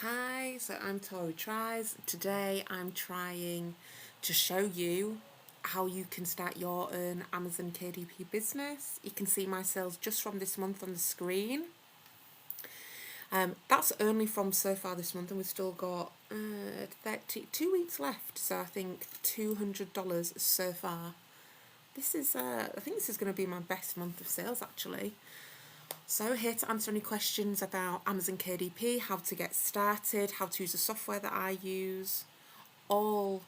Hi, so I'm Tori Tries. Today I'm trying to show you how you can start your own Amazon KDP business. You can see my sales just from this month on the screen. That's only from so far this month, and we've still got 2 weeks left. So I think $200 so far. I think this is going to be my best month of sales actually. So here to answer any questions about Amazon KDP, how to get started, how to use the software that I use. All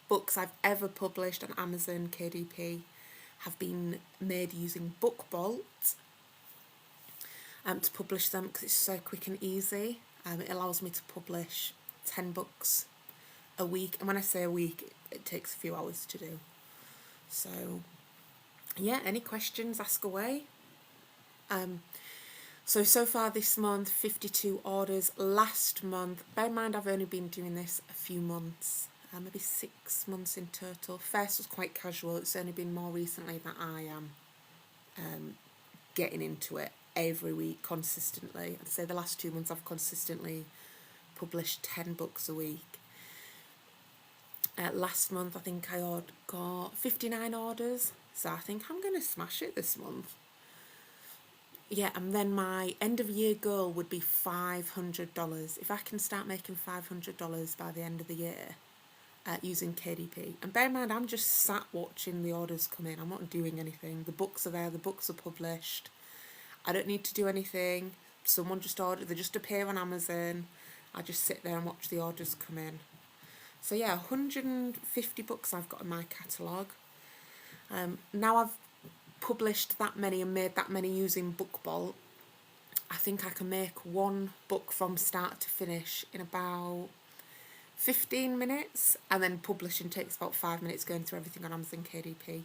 books I've ever published on Amazon KDP have been made using BookBolt to publish them because it's so quick and easy. It allows me to publish 10 books a week, and when I say a week, it takes a few hours to do. So yeah, any questions, ask away. So far this month, 52 orders. Last month, bear in mind I've only been doing this a few months, maybe 6 months in total. First was quite casual. It's only been more recently that I am getting into it every week consistently. I'd say the last 2 months I've consistently published 10 books a week. Last month I think I got 59 orders, so I think I'm going to smash it this month. Yeah, and then my end of year goal would be $500. If I can start making $500 by the end of the year using KDP. And bear in mind, I'm just sat watching the orders come in. I'm not doing anything. The books are there, the books are published. I don't need to do anything. Someone just ordered, they just appear on Amazon. I just sit there and watch the orders come in. So yeah, 150 books I've got in my catalogue. Now I've published that many and made that many using BookBolt, I think I can make one book from start to finish in about 15 minutes, and then publishing takes about 5 minutes going through everything on Amazon KDP.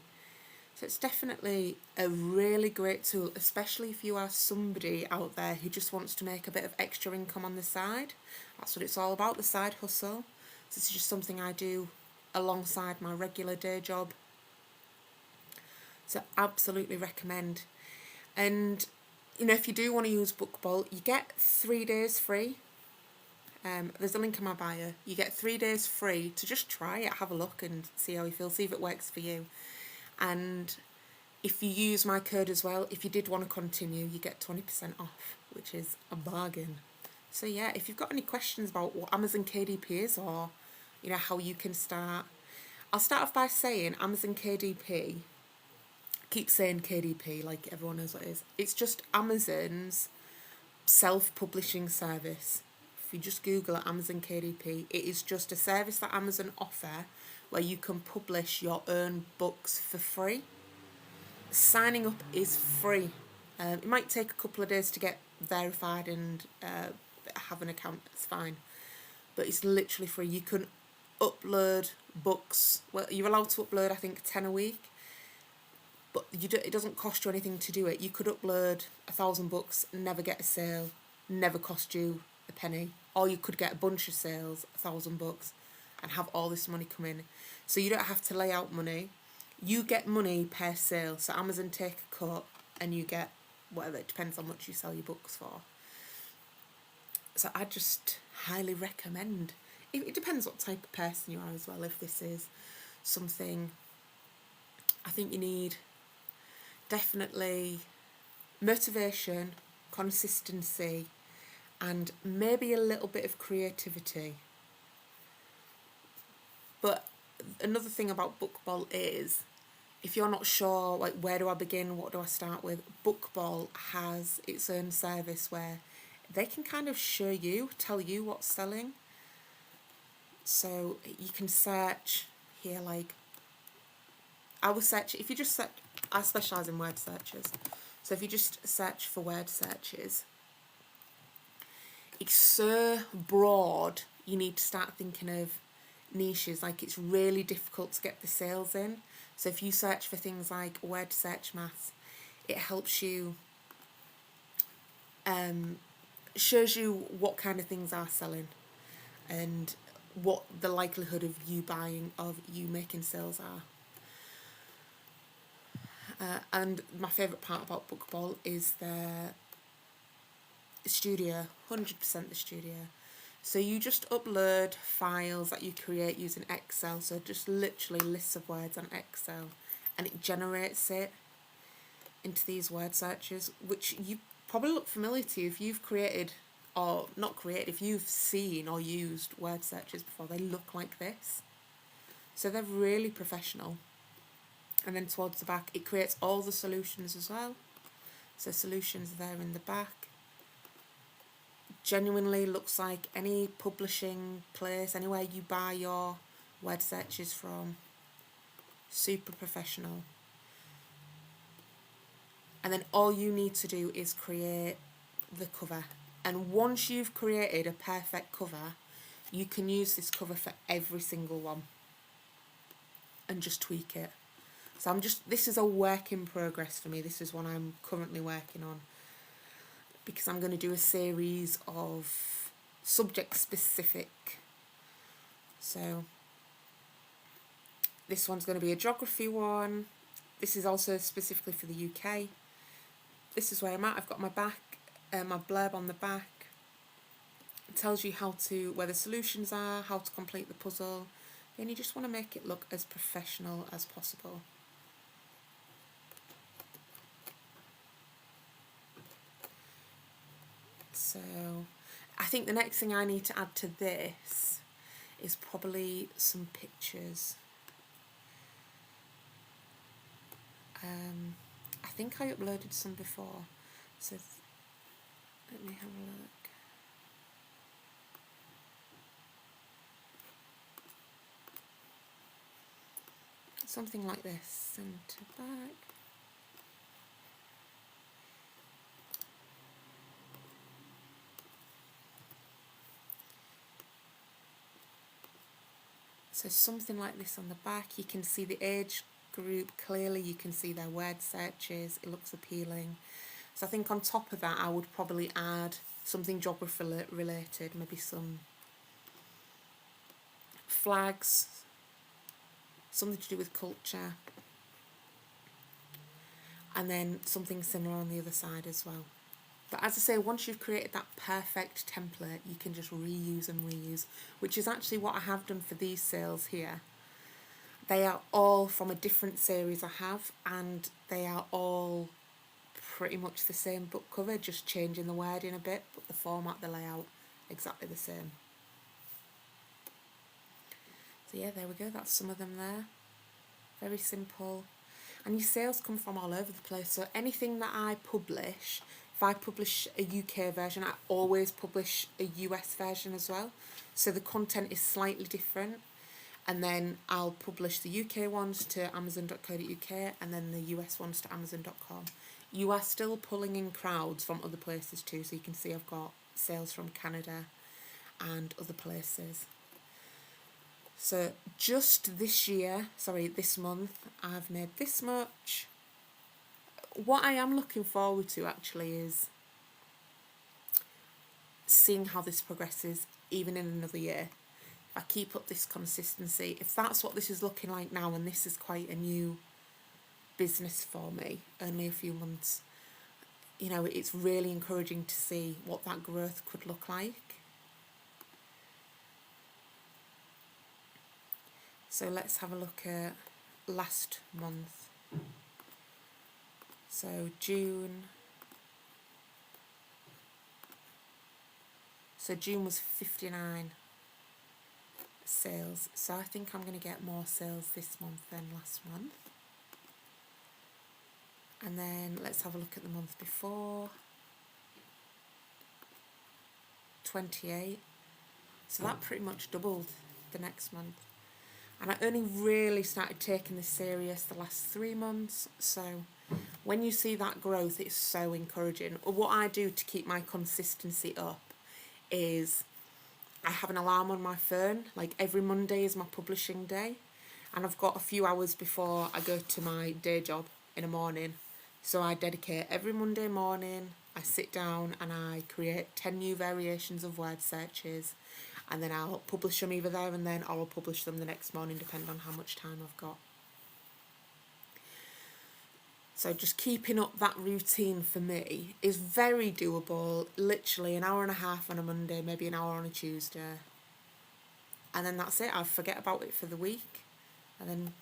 So it's definitely a really great tool, especially if you are somebody out there who just wants to make a bit of extra income on the side. That's what it's all about, the side hustle. So this is just something I do alongside my regular day job. So absolutely recommend. And if you do want to use BookBolt, you get 3 days free. There's a link in my bio. You get 3 days free to just try it, have a look and see how you feel, see if it works for you. And if you use my code as well, if you did want to continue, you get 20% off, which is a bargain. So yeah, if you've got any questions about what Amazon KDP is, or how you can start, I'll start off by saying Amazon KDP. Keep saying KDP like everyone knows what it is. It's just Amazon's self-publishing service. If you just Google it, Amazon KDP, it is just a service that Amazon offer where you can publish your own books for free. Signing up is free. It might take a couple of days to get verified and have an account, it's fine. But it's literally free. You can upload books. Well, you're allowed to upload, I think, 10 a week. But it doesn't cost you anything to do it. You could upload 1,000 books, never get a sale, never cost you a penny. Or you could get a bunch of sales, 1,000 books, and have all this money come in. So you don't have to lay out money. You get money per sale. So Amazon take a cut and you get whatever. It depends on how much you sell your books for. So I just highly recommend. It depends what type of person you are as well. If this is something, I think you need definitely motivation, consistency, and maybe a little bit of creativity. But another thing about BookBolt is, if you're not sure, like, where do I begin, what do I start with, BookBolt has its own service where they can kind of tell you what's selling. So you can search here, like, I will search, if you just search, I specialise in word searches. So if you just search for word searches, it's so broad, you need to start thinking of niches. Like, it's really difficult to get the sales in. So if you search for things like word search maths, it helps you, shows you what kind of things are selling and what the likelihood of you making sales are. And my favourite part about BookBolt is their studio, 100% the studio. So you just upload files that you create using Excel, so just literally lists of words on Excel, and it generates it into these word searches, which you probably look familiar to you if you've created, or not created, if you've seen or used word searches before. They look like this. So they're really professional. And then towards the back, it creates all the solutions as well. So solutions there in the back. Genuinely looks like any publishing place, anywhere you buy your word searches from. Super professional. And then all you need to do is create the cover. And once you've created a perfect cover, you can use this cover for every single one and just tweak it. So this is a work in progress for me. This is what I'm currently working on, because I'm going to do a series of subject specific. So this one's going to be a geography one. This is also specifically for the UK. This is where I'm at. I've got my blurb on the back. It tells you where the solutions are, how to complete the puzzle, and you just want to make it look as professional as possible. So I think the next thing I need to add to this is probably some pictures. I think I uploaded some before, so let me have a look. Something like this, centre back. So something like this on the back. You can see the age group clearly, you can see their word searches, it looks appealing. So I think on top of that I would probably add something geography related, maybe some flags, something to do with culture, and then something similar on the other side as well. But as I say, once you've created that perfect template, you can just reuse and reuse, which is actually what I have done for these sales here. They are all from a different series I have, and they are all pretty much the same book cover, just changing the wording a bit, but the format, the layout, exactly the same. So yeah, there we go, that's some of them there. Very simple. And your sales come from all over the place, so anything that I publish, if I publish a UK version, I always publish a US version as well. So the content is slightly different. And then I'll publish the UK ones to amazon.co.uk and then the US ones to amazon.com. You are still pulling in crowds from other places too, so you can see I've got sales from Canada and other places. So just this month, I've made this much. What I am looking forward to actually is seeing how this progresses even in another year. I keep up this consistency. If that's what this is looking like now, and this is quite a new business for me, only a few months, it's really encouraging to see what that growth could look like. So let's have a look at last month. So June. So June was 59 sales. So I think I'm going to get more sales this month than last month. And then let's have a look at the month before. 28. So that pretty much doubled the next month. And I only really started taking this serious the last 3 months. So when you see that growth, it's so encouraging. What I do to keep my consistency up is I have an alarm on my phone. Like every Monday is my publishing day. And I've got a few hours before I go to my day job in the morning. So I dedicate every Monday morning, I sit down and I create 10 new variations of word searches. And then I'll publish them either there and then, or I'll publish them the next morning, depending on how much time I've got. So just keeping up that routine for me is very doable. Literally an hour and a half on a Monday, maybe an hour on a Tuesday. And then that's it. I'll forget about it for the week. And then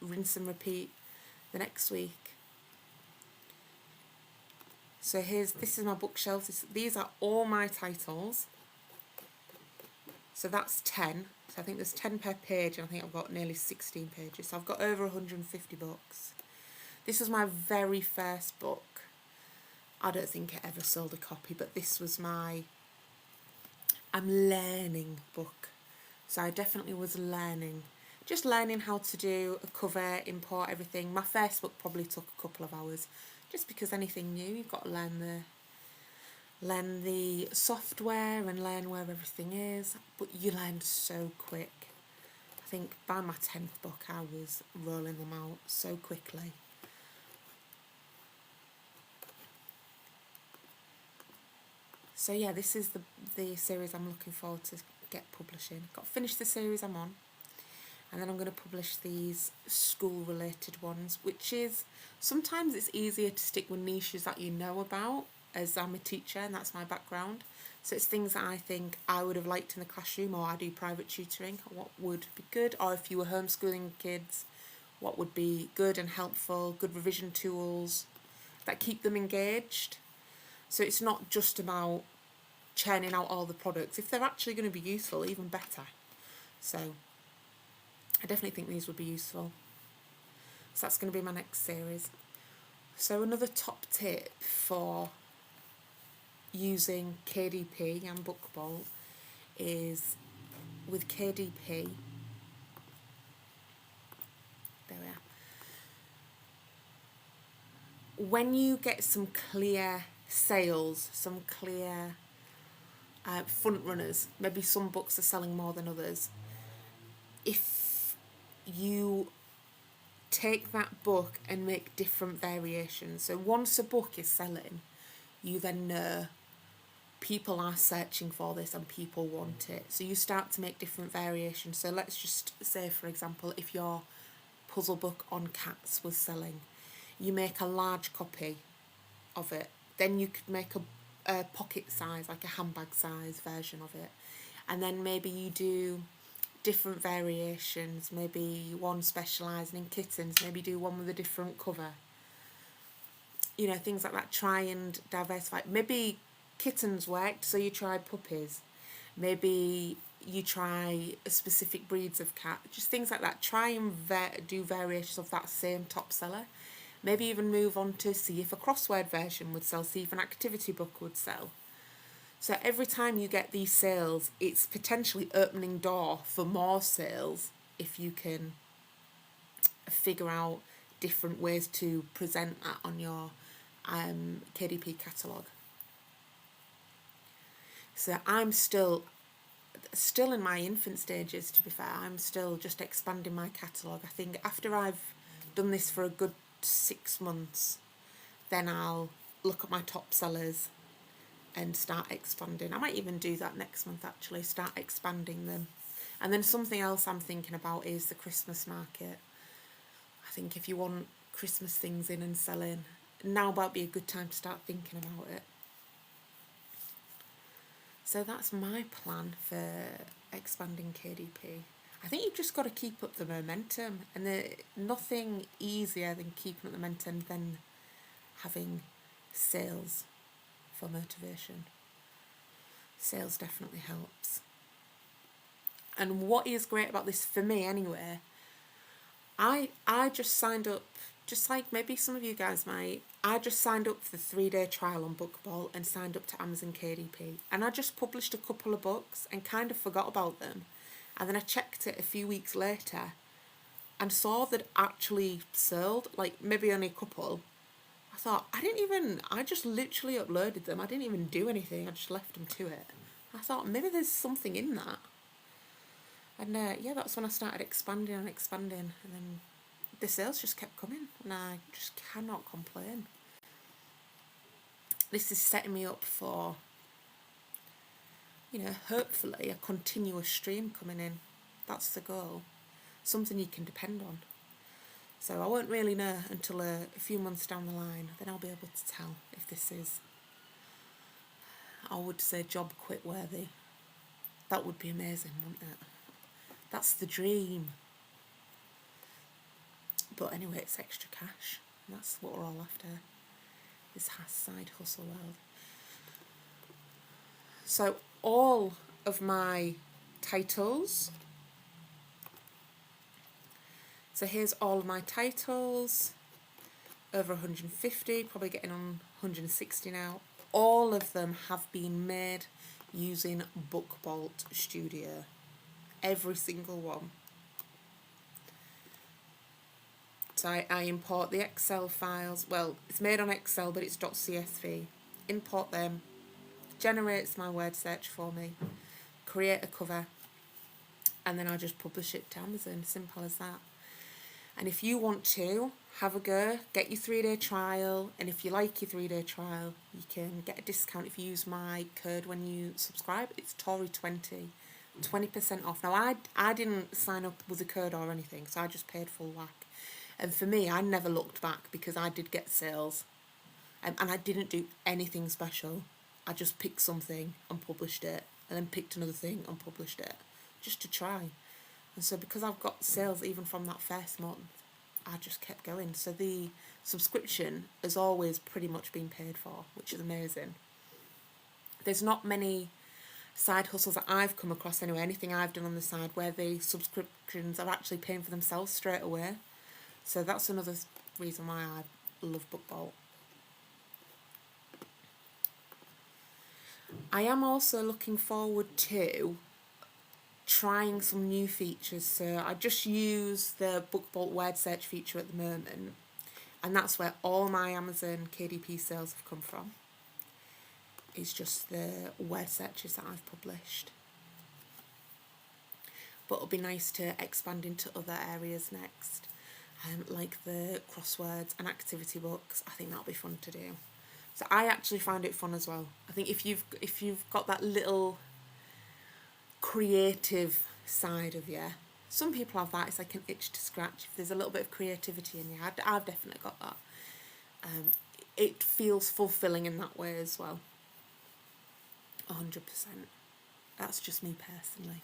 rinse and repeat the next week. So this is my bookshelf. These are all my titles. So that's 10. So I think there's 10 per page, and I think I've got nearly 16 pages. So I've got over 150 books. This was my very first book. I don't think I ever sold a copy, but this was my I'm learning book. So I definitely was learning. Just learning how to do a cover, import everything. My first book probably took a couple of hours. Just because anything new, you've got to learn the software and learn where everything is. But you learn so quick. I think by my 10th book I was rolling them out so quickly. So yeah, this is the series I'm looking forward to get publishing. Got to finish the series I'm on, and then I'm going to publish these school related ones, which is sometimes it's easier to stick with niches that you know about, as I'm a teacher and that's my background. So it's things that I think I would have liked in the classroom, or I do private tutoring, what would be good, or if you were homeschooling kids, what would be good and helpful, good revision tools that keep them engaged. So it's not just about churning out all the products. If they're actually going to be useful, even better. So I definitely think these would be useful. So that's going to be my next series. So another top tip for using KDP and Bookbolt is with KDP, there we are, when you get some clear sales, some clear front runners, maybe some books are selling more than others, if you take that book and make different variations. So once a book is selling, you then know people are searching for this and people want it. So you start to make different variations. So let's just say, for example, if your puzzle book on cats was selling, you make a large copy of it. Then you could make a pocket size, like a handbag size version of it. And then maybe you do different variations, maybe one specialising in kittens, maybe do one with a different cover. You know, things like that. Try and diversify. Maybe kittens worked, so you try puppies. Maybe you try specific breeds of cat. Just things like that. Try and do variations of that same top seller. Maybe even move on to see if a crossword version would sell, see if an activity book would sell. So every time you get these sales, it's potentially opening door for more sales if you can figure out different ways to present that on your KDP catalogue. So I'm still in my infant stages, to be fair. I'm still just expanding my catalogue. I think after I've done this for a good 6 months, then I'll look at my top sellers and start expanding. I might even do that next month, actually, start expanding them. And then something else I'm thinking about is the Christmas market. I think if you want Christmas things in and selling, now might be a good time to start thinking about it. So that's my plan for expanding KDP. I think you've just got to keep up the momentum, and there's nothing easier than keeping up the momentum than having sales for motivation. Sales definitely helps. And what is great about this, for me anyway, I just signed up, just like maybe some of you guys might, I just signed up for the 3-day trial on Bookbolt and signed up to Amazon KDP. And I just published a couple of books and kind of forgot about them. And then I checked it a few weeks later and saw that it actually sold, like maybe only a couple. I thought, I just literally uploaded them. I didn't even do anything. I just left them to it. I thought, maybe there's something in that. And yeah, that's when I started expanding. And then the sales just kept coming. And I just cannot complain. This is setting me up for, hopefully a continuous stream coming in. That's the goal. Something you can depend on. So I won't really know until a few months down the line. Then I'll be able to tell if this is, I would say, job quit worthy. That would be amazing, wouldn't it? That's the dream. But anyway, it's extra cash. And that's what we're all after. This side hustle world. So all of my titles. So here's all of my titles. Over 150, probably getting on 160 now. All of them have been made using BookBolt Studio. Every single one. So I import the Excel files. Well, it's made on Excel, but it's .csv. Import them. Generates my word search for me. Create a cover. And then I just publish it to Amazon. Simple as that. And if you want to, have a go, get your 3-day trial. And if you like your 3-day trial, you can get a discount if you use my code when you subscribe. It's Tory20, 20% off. Now, I didn't sign up with a code or anything, so I just paid full whack. And for me, I never looked back because I did get sales. And I didn't do anything special. I just picked something and published it. And then picked another thing and published it. Just to try. And so because I've got sales even from that first month, I just kept going. So the subscription has always pretty much been paid for, which is amazing. There's not many side hustles that I've come across anyway, anything I've done on the side where the subscriptions are actually paying for themselves straight away. So that's another reason why I love BookBolt. I am also looking forward to trying some new features. So I just use the BookBolt word search feature at the moment, and that's where all my Amazon KDP sales have come from. It's just the word searches that I've published. But it'll be nice to expand into other areas next, like the crosswords and activity books. I think that'll be fun to do. So I actually find it fun as well. I think if you've got that little creative side of you, some people have that. It's like an itch to scratch. If there's a little bit of creativity in you, I've definitely got that. It feels fulfilling in that way as well. 100%. That's just me personally.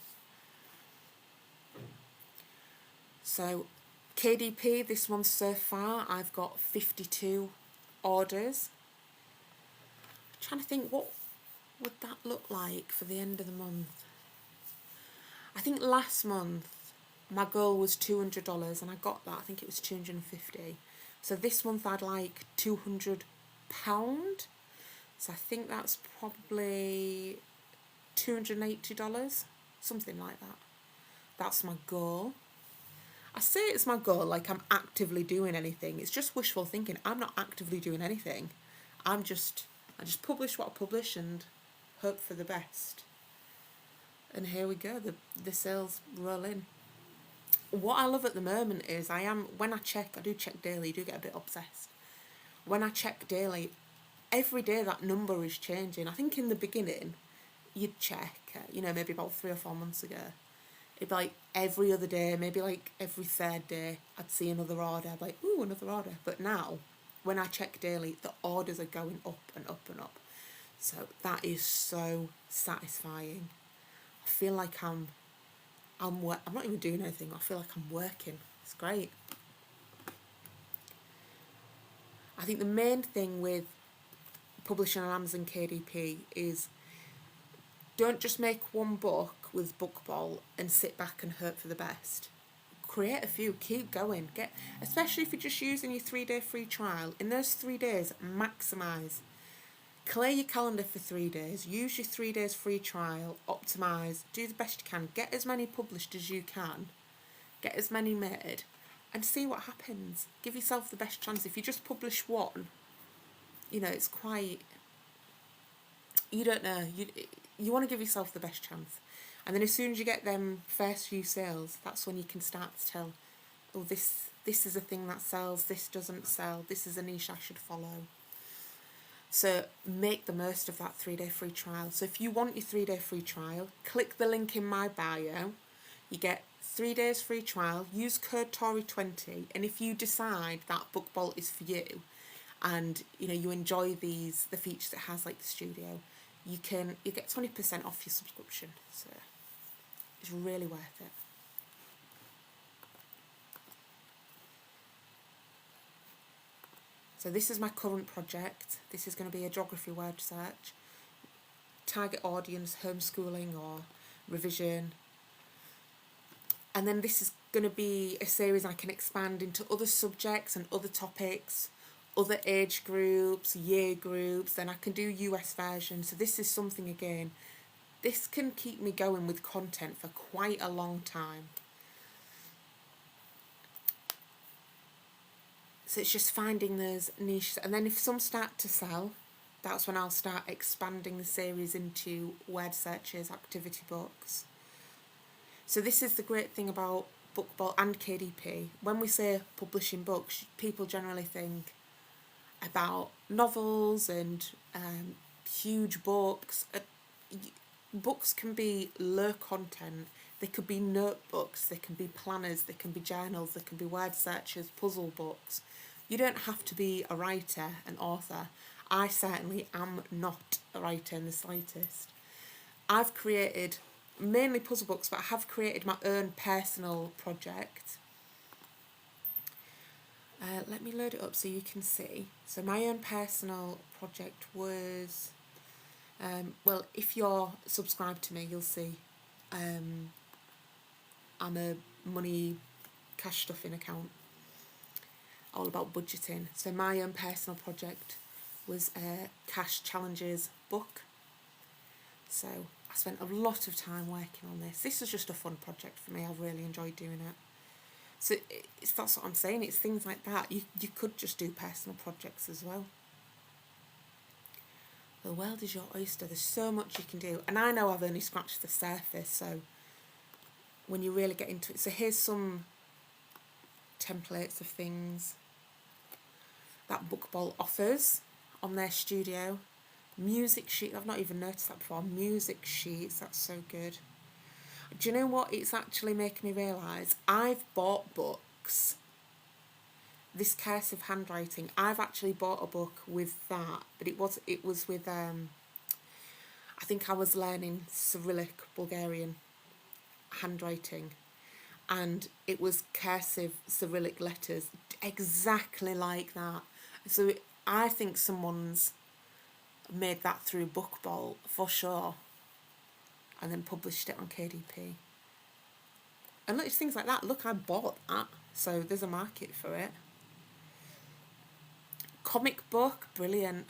So KDP, this one so far, I've got 52 orders. I'm trying to think, what would that look like for the end of the month? I think last month my goal was $200 and I got that. I think it was $250. So this month I'd like £200. So I think that's probably $280, something like that. That's my goal. I say it's my goal like I'm actively doing anything. It's just wishful thinking. I'm not actively doing anything. I just publish what I publish and hope for the best. And here we go, the sales roll in. What I love at the moment is I do check daily, I do get a bit obsessed. When I check daily, every day that number is changing. I think in the beginning, you'd check, maybe about 3 or 4 months ago. It'd be like every other day, maybe like every third day, I'd see another order. I'd be like, ooh, another order. But now, when I check daily, the orders are going up and up and up. So that is so satisfying. I feel like I'm not even doing anything. I feel like I'm working. It's great. I think the main thing with publishing on Amazon KDP is don't just make one book with BookBolt and sit back and hope for the best. Create a few, keep going. Especially if you're just using your 3-day free trial. In those 3 days, maximise. Clear your calendar for 3 days. Use your 3 days free trial. Optimise. Do the best you can. Get as many published as you can. Get as many made. And see what happens. Give yourself the best chance. If you just publish one, it's quite... You don't know. You want to give yourself the best chance. And then as soon as you get them first few sales, that's when you can start to tell, oh, this is a thing that sells, this doesn't sell, this is a niche I should follow. So make the most of that 3-day free trial. So if you want your 3-day free trial, click the link in my bio. You get 3 days free trial. Use code Tory20, and if you decide that Book Bolt is for you, and you enjoy the features it has, like the studio, you get 20% off your subscription. So it's really worth it. So this is my current project. This is going to be a geography word search. Target audience, homeschooling or revision. And then this is going to be a series I can expand into other subjects and other topics, other age groups, year groups. Then I can do US version. So this is something, again, this can keep me going with content for quite a long time. So it's just finding those niches. And then if some start to sell, that's when I'll start expanding the series into word searches, activity books. So this is the great thing about BookBolt and KDP. When we say publishing books, people generally think about novels and huge books. Books can be low content. They could be notebooks, they can be planners, they can be journals, they can be word searches, puzzle books. You don't have to be a writer, an author. I certainly am not a writer in the slightest. I've created mainly puzzle books, but I have created my own personal project. Let me load it up so you can see. So my own personal project was, well, if you're subscribed to me, you'll see I'm a money cash stuffing account, all about budgeting. So my own personal project was a cash challenges book. So I spent a lot of time working on this. This was just a fun project for me. I've really enjoyed doing it. So that's what I'm saying. It's things like that. You could just do personal projects as well. The world is your oyster. There's so much you can do. And I know I've only scratched the surface. So when you really get into it. So here's some templates of things that BookBolt offers on their studio. Music sheet, I've not even noticed that before. Music sheets, that's so good. Do you know what it's actually making me realise? I've bought books. This cursive handwriting, I've actually bought a book with that, but it was with I think I was learning Cyrillic Bulgarian handwriting, and it was cursive Cyrillic letters, exactly like that. So I think someone's made that through BookBolt for sure, and then published it on KDP. And look, it's things like that. Look, I bought that, so there's a market for it. Comic book, brilliant.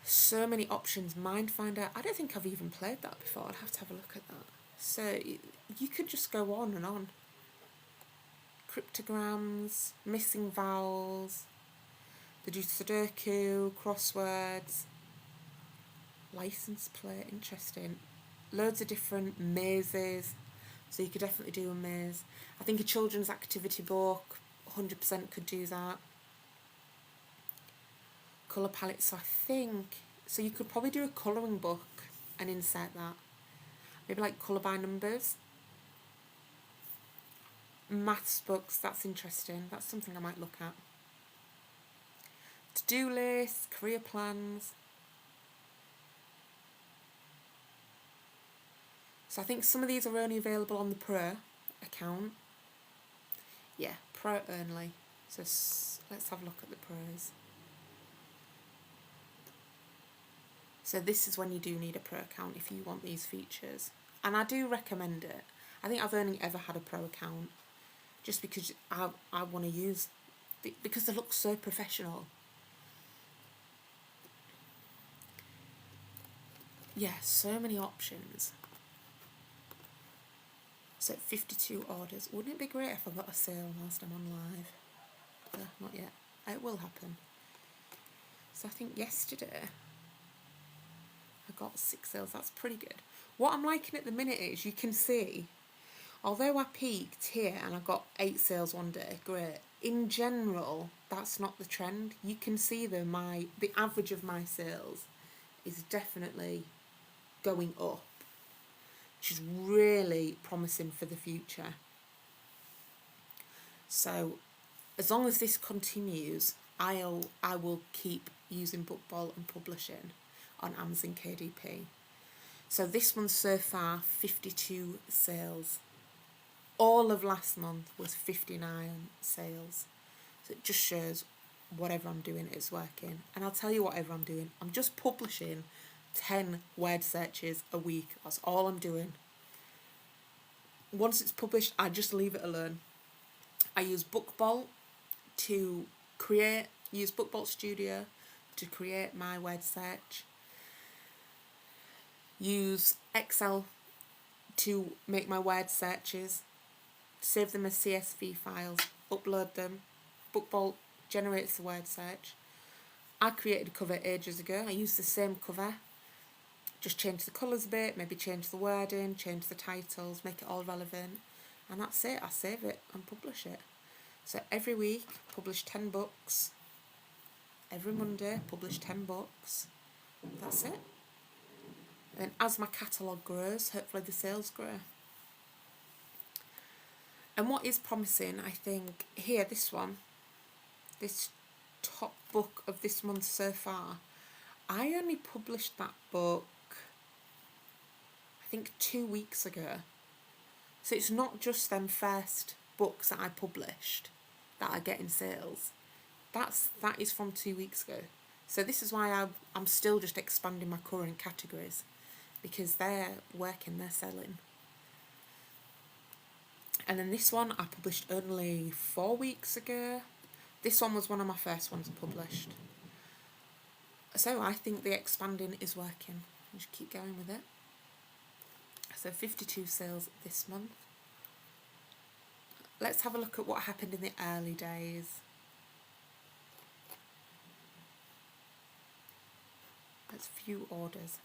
So many options. Mindfinder, I don't think I've even played that before. I'd have to have a look at that. So you could just go on and on. Cryptograms, missing vowels. They do Sudoku, crosswords, license plate, interesting. Loads of different mazes, so you could definitely do a maze. I think a children's activity book, 100% could do that. Colour palette, so I think, so you could probably do a colouring book and insert that. Maybe like colour by numbers. Maths books, that's interesting. That's something I might look at. To-do lists, career plans. So I think some of these are only available on the Pro account. Yeah, Pro only. So let's have a look at the Pros. So this is when you do need a Pro account if you want these features. And I do recommend it. I think I've only ever had a Pro account just because I want to use, because they look so professional. Yeah, so many options. So 52 orders. Wouldn't it be great if I got a sale whilst I'm on live? Not yet. It will happen. So I think yesterday I got 6 sales. That's pretty good. What I'm liking at the minute is you can see, although I peaked here and I got 8 sales one day, great. In general, that's not the trend. You can see the average of my sales is definitely going up. which is really promising for the future. So as long as this continues, I will keep using Bookball and publishing on Amazon KDP. So this month so far, 52 sales. All of last month was 59 sales. So it just shows whatever I'm doing is working. And I'll tell you whatever I'm doing. I'm just publishing 10 word searches a week. That's all I'm doing. Once it's published, I just leave it alone. I use Bookball to use Bookball Studio to create my word search. Use Excel to make my word searches. Save them as CSV files. Upload them. Bookball generates the word search. I created a cover ages ago. I used the same cover. Just change the colours a bit, maybe change the wording, change the titles, make it all relevant. And that's it. I save it and publish it. So every week, publish 10 books. Every Monday, publish 10 books. That's it. And as my catalogue grows, hopefully the sales grow. And what is promising, I think, here, this top book of this month so far, I only published that book, I think 2 weeks ago. So it's not just them first books that I published that are getting sales. That is from 2 weeks ago. So this is why I'm still just expanding my current categories, because they're working, they're selling. And then this one I published only 4 weeks ago. This one was one of my first ones published. So I think the expanding is working. I'll just keep going with it. So 52 sales this month. Let's have a look at what happened in the early days. That's few orders.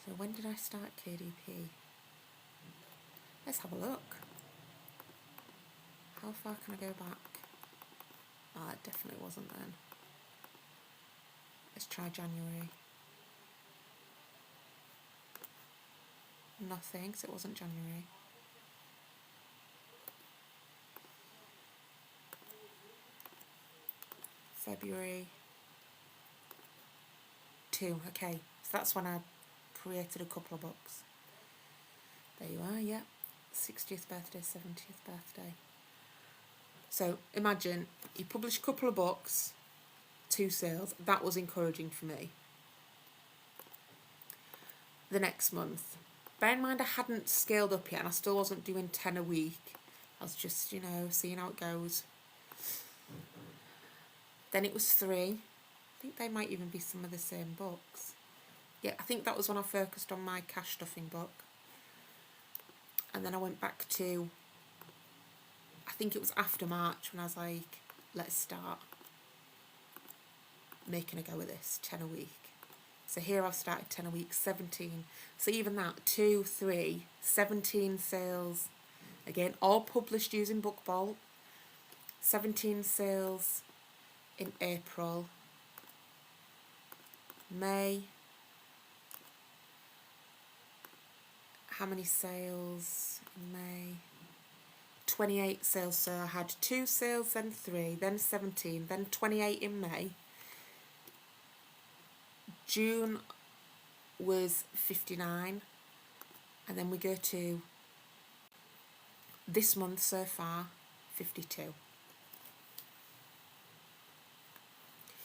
So when did I start KDP? Let's have a look. How far can I go back? Ah, it definitely wasn't then. Let's try January. Nothing, so it wasn't January. February 2, okay. So that's when I created a couple of books. There you are, yeah. 60th birthday, 70th birthday. So imagine you publish a couple of books, 2 sales. That was encouraging for me. The next month, bear in mind I hadn't scaled up yet and I still wasn't doing 10 a week. I was just, seeing how it goes. Then it was 3. I think they might even be some of the same books. Yeah, I think that was when I focused on my cash stuffing book. And then I went back to, I think it was after March when I was like, let's start making a go of this, 10 a week. So here I've started 10 a week, 17. So even that, 2, 3, 17 sales. Again, all published using Bookball. 17 sales in April. May. How many sales in May? 28 sales. So I had 2 sales, then 3, then 17, then 28 in May. June was 59. And then we go to this month so far, 52.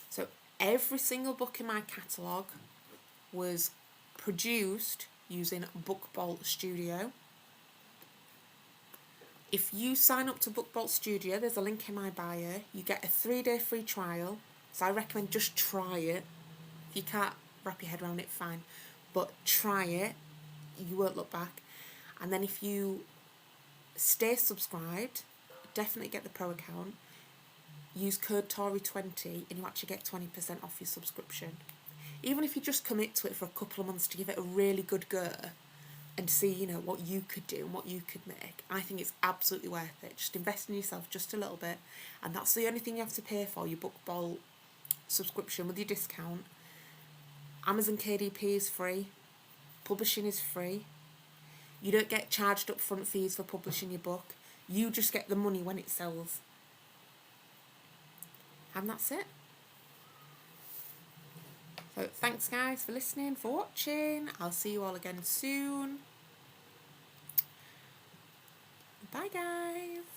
So every single book in my catalogue was produced using Bookball Studio. If you sign up to Bookball Studio, there's a link in my bio. You get a 3-day free trial. So I recommend just try it. If you can't wrap your head around it, fine. But try it. You won't look back. And then if you stay subscribed, definitely get the pro account. Use code Tory20 and you actually get 20% off your subscription. Even if you just commit to it for a couple of months to give it a really good go and see, what you could do and what you could make, I think it's absolutely worth it. Just invest in yourself just a little bit. And that's the only thing you have to pay for, your Bookball subscription with your discount. Amazon KDP is free. Publishing is free. You don't get charged upfront fees for publishing your book. You just get the money when it sells. And that's it. So thanks guys for listening, for watching. I'll see you all again soon. Bye guys.